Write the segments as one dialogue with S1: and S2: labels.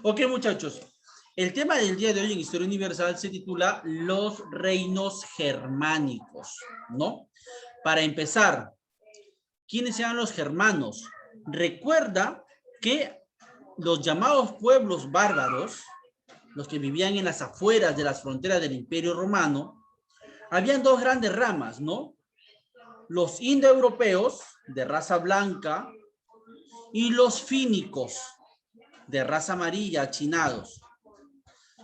S1: Ok, muchachos. El tema del día de hoy en Historia Universal se titula Los reinos germánicos, ¿no? Para empezar, ¿quiénes eran los germanos? Recuerda que los llamados pueblos bárbaros, los que vivían en las afueras de las fronteras del Imperio Romano, habían dos grandes ramas, ¿no? Los indoeuropeos, de raza blanca, y los fínicos, de raza amarilla, chinados.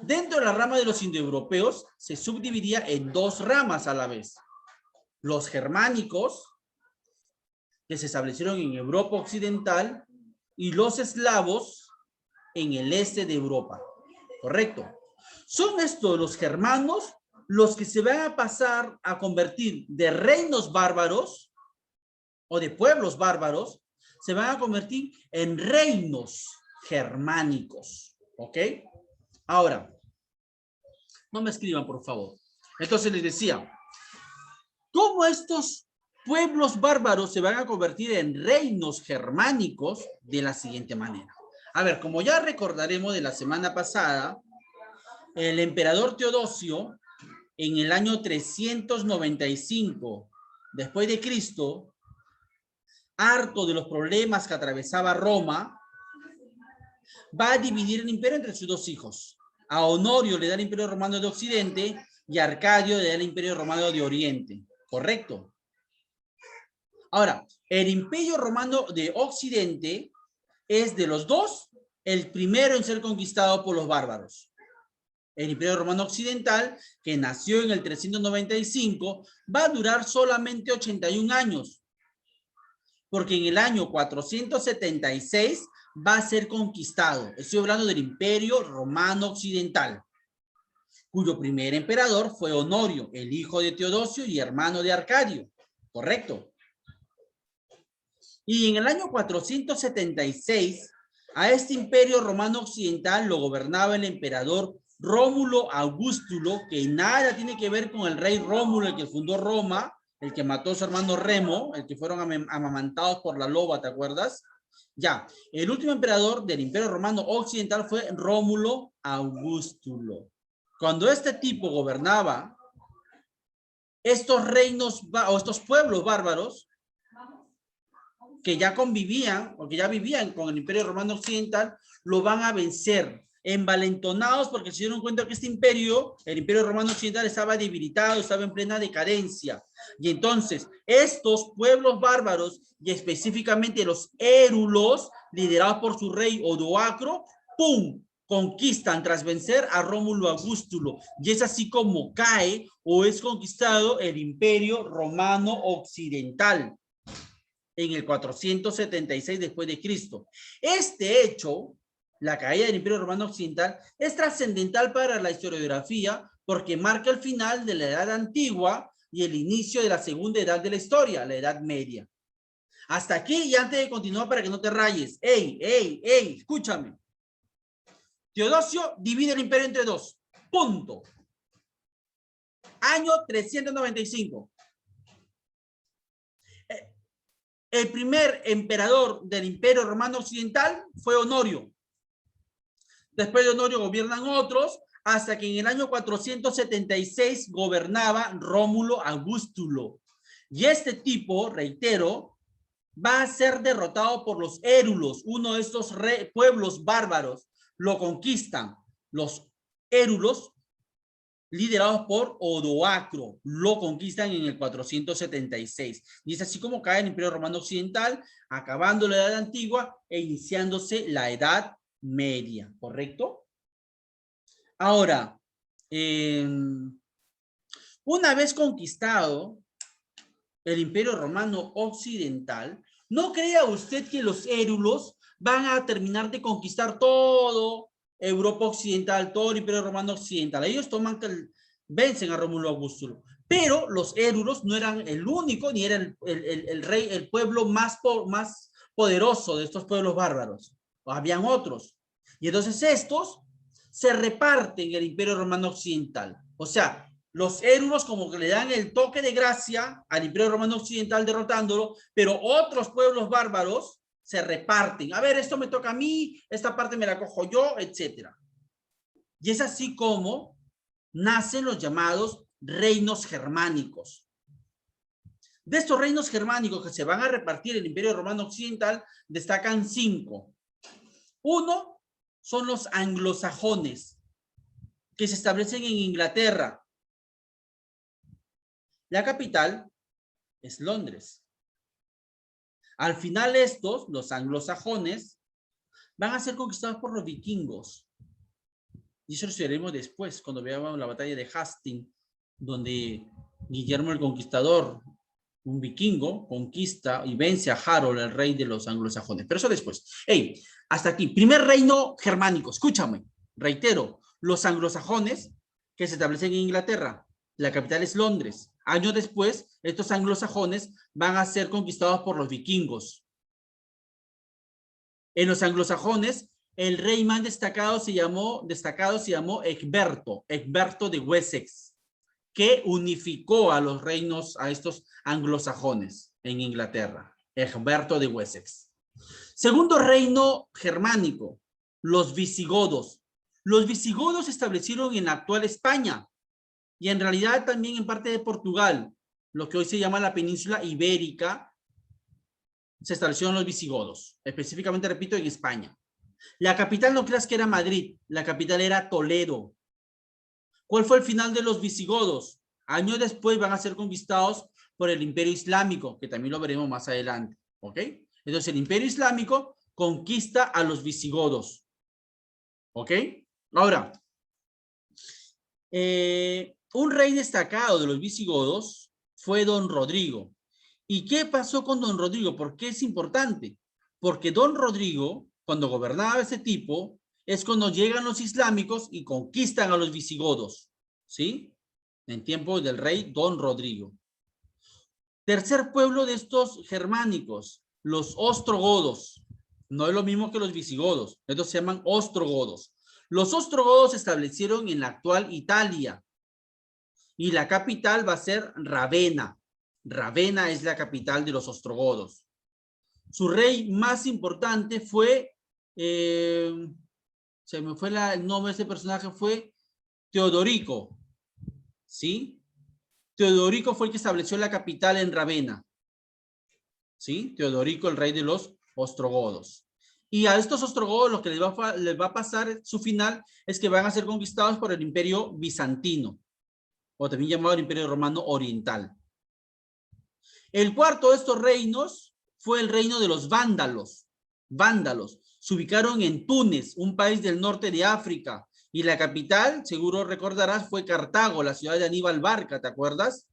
S1: Dentro de la rama de los indoeuropeos se subdividía en dos ramas a la vez. Los germánicos, que se establecieron en Europa Occidental, y los eslavos en el este de Europa. ¿Correcto? Son estos los germanos los que se van a pasar a convertir de reinos bárbaros o de pueblos bárbaros, se van a convertir en reinos germánicos. ¿Ok? Ahora, no me escriban, por favor. Entonces les decía, ¿cómo estos pueblos bárbaros se van a convertir en reinos germánicos? De la siguiente manera. A ver, como ya recordaremos de la semana pasada, el emperador Teodosio, en el año 395 después de Cristo, harto de los problemas que atravesaba Roma, va a dividir el imperio entre sus dos hijos. A Honorio le da el imperio romano de Occidente y a Arcadio le da el imperio romano de Oriente. ¿Correcto? Ahora, el imperio romano de Occidente es de los dos el primero en ser conquistado por los bárbaros. El imperio romano occidental, que nació en el 395, va a durar solamente 81 años, porque en el año 476 va a ser conquistado. Estoy hablando del imperio romano occidental, cuyo primer emperador fue Honorio, el hijo de Teodosio y hermano de Arcadio. ¿Correcto? Y en el año 476, a este imperio romano occidental lo gobernaba el emperador Rómulo Augustulo, que nada tiene que ver con el rey Rómulo, el que fundó Roma, el que mató a su hermano Remo, el que fueron amamantados por la loba, ¿te acuerdas? Ya, el último emperador del imperio romano occidental fue Rómulo Augustulo. Cuando este tipo gobernaba estos reinos o estos pueblos bárbaros, que ya convivían o que ya vivían con el imperio romano occidental, lo van a vencer, envalentonados porque se dieron cuenta que este imperio, el imperio romano occidental, estaba debilitado, estaba en plena decadencia. Y entonces estos pueblos bárbaros, y específicamente los érulos, liderados por su rey Odoacro, ¡pum!, conquistan tras vencer a Rómulo Augustulo. Y es así como cae o es conquistado el imperio romano occidental en el 476 después de Cristo. Este hecho, la caída del Imperio Romano Occidental, es trascendental para la historiografía porque marca el final de la Edad Antigua y el inicio de la segunda edad de la historia, la Edad Media. Hasta aquí, y antes de continuar para que no te rayes, escúchame. Teodosio divide el imperio entre dos, punto. Año 395. El primer emperador del Imperio Romano Occidental fue Honorio. Después de Honorio gobiernan otros, hasta que en el año 476 gobernaba Rómulo Augustulo. Y este tipo, reitero, va a ser derrotado por los érulos, uno de estos pueblos bárbaros. Lo conquistan los érulos, liderados por Odoacro, lo conquistan en el 476. Y es así como cae el Imperio Romano Occidental, acabando la Edad Antigua e iniciándose la Edad Media, ¿correcto? Ahora, una vez conquistado el Imperio Romano Occidental, ¿no crea usted que los érulos van a terminar de conquistar todo Europa Occidental, todo el Imperio Romano Occidental? Ellos vencen a Rómulo Augustulo, pero los érulos no eran el único, ni era el rey, el pueblo más poderoso de estos pueblos bárbaros. Habían otros. Y entonces estos se reparten el Imperio Romano Occidental. O sea, los érulos como que le dan el toque de gracia al Imperio Romano Occidental derrotándolo, pero otros pueblos bárbaros se reparten. A ver, esto me toca a mí, esta parte me la cojo yo, etc. Y es así como nacen los llamados reinos germánicos. De estos reinos germánicos que se van a repartir en el Imperio Romano Occidental, destacan 5. Uno son los anglosajones, que se establecen en Inglaterra. La capital es Londres. Al final estos, los anglosajones, van a ser conquistados por los vikingos. Y eso lo estudiaremos después, cuando veamos la batalla de Hastings, donde Guillermo el Conquistador, un vikingo, conquista y vence a Harold, el rey de los anglosajones. Pero eso después. Hey, hasta aquí. Primer reino germánico. Escúchame. Reitero. Los anglosajones que se establecen en Inglaterra. La capital es Londres. Años después, estos anglosajones van a ser conquistados por los vikingos. En los anglosajones, el rey más destacado se llamó Egberto de Wessex, que unificó a los reinos, a estos anglosajones en Inglaterra. Egberto de Wessex. Segundo reino germánico, los visigodos. Los visigodos se establecieron en la actual España y en realidad también en parte de Portugal, lo que hoy se llama la península ibérica. Se establecieron los visigodos, específicamente, repito, en España. La capital no creas que era Madrid, la capital era Toledo. ¿Cuál fue el final de los visigodos? Años después van a ser conquistados por el Imperio Islámico, que también lo veremos más adelante, ¿ok? Entonces el Imperio Islámico conquista a los visigodos, ¿ok? Ahora, un rey destacado de los visigodos fue Don Rodrigo. ¿Y qué pasó con Don Rodrigo? ¿Por qué es importante? Porque Don Rodrigo, cuando gobernaba ese tipo, es cuando llegan los islámicos y conquistan a los visigodos, ¿sí? En tiempo del rey Don Rodrigo. Tercer pueblo de estos germánicos, los ostrogodos. No es lo mismo que los visigodos, estos se llaman ostrogodos. Los ostrogodos se establecieron en la actual Italia y la capital va a ser Ravenna. Ravenna es la capital de los ostrogodos. Su rey más importante fue, se me fue el nombre de este personaje, fue Teodorico, ¿sí? Teodorico fue el que estableció la capital en Ravenna, ¿sí? Teodorico, el rey de los ostrogodos. Y a estos ostrogodos lo que les va a pasar, su final, es que van a ser conquistados por el Imperio Bizantino, o también llamado el Imperio Romano Oriental. El cuarto de estos reinos fue el reino de los vándalos. Vándalos. Se ubicaron en Túnez, un país del norte de África. Y la capital, seguro recordarás, fue Cartago, la ciudad de Aníbal Barca, ¿te acuerdas?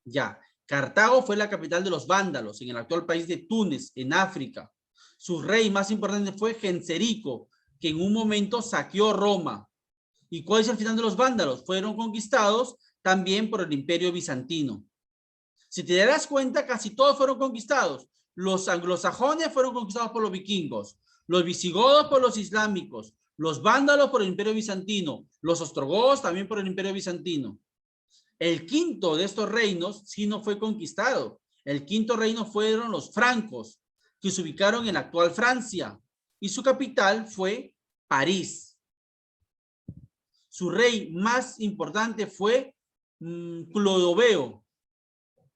S1: Ya. Cartago fue la capital de los vándalos, en el actual país de Túnez, en África. Su rey más importante fue Genserico, que en un momento saqueó Roma. ¿Y cuál es el final de los vándalos? Fueron conquistados también por el Imperio Bizantino. Si te darás cuenta, casi todos fueron conquistados. Los anglosajones fueron conquistados por los vikingos, los visigodos por los islámicos, los vándalos por el Imperio Bizantino, los ostrogodos también por el Imperio Bizantino. El quinto de estos reinos sí no fue conquistado. El quinto reino fueron los francos, que se ubicaron en la actual Francia, y su capital fue París. Su rey más importante fue Clodoveo.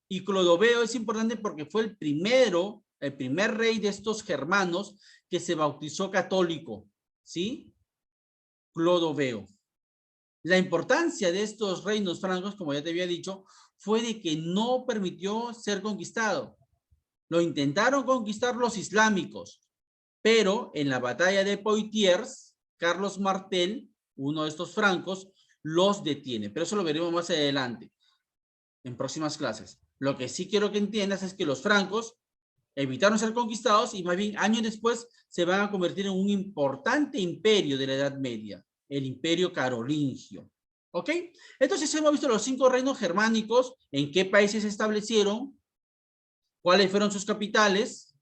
S1: Y Clodoveo es importante porque fue el primer rey de estos germanos que se bautizó católico, ¿sí? Clodoveo. La importancia de estos reinos francos, como ya te había dicho, fue de que no permitió ser conquistado. Lo intentaron conquistar los islámicos, pero en la batalla de Poitiers, Carlos Martel, uno de estos francos, los detiene. Pero eso lo veremos más adelante, en próximas clases. Lo que sí quiero que entiendas es que los francos evitaron ser conquistados y más bien años después se van a convertir en un importante imperio de la Edad Media, el Imperio Carolingio. ¿Ok? Entonces hemos visto los 5 reinos germánicos, en qué países se establecieron, cuáles fueron sus capitales,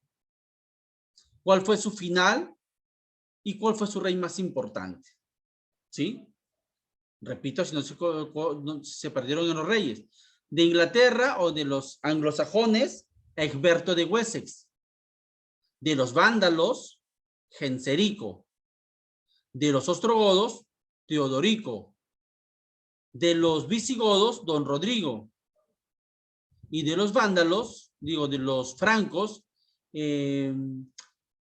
S1: cuál fue su final y cuál fue su rey más importante. ¿Sí? Repito, si no se perdieron en los reyes. De Inglaterra o de los anglosajones, Egberto de Wessex. De los vándalos, Genserico. De los ostrogodos, Teodorico. De los visigodos, Don Rodrigo. Y de los vándalos, de los francos,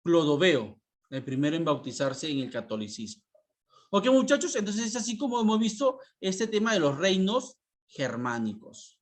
S1: Clodoveo, el primero en bautizarse en el catolicismo. Ok, muchachos, entonces es así como hemos visto este tema de los reinos germánicos.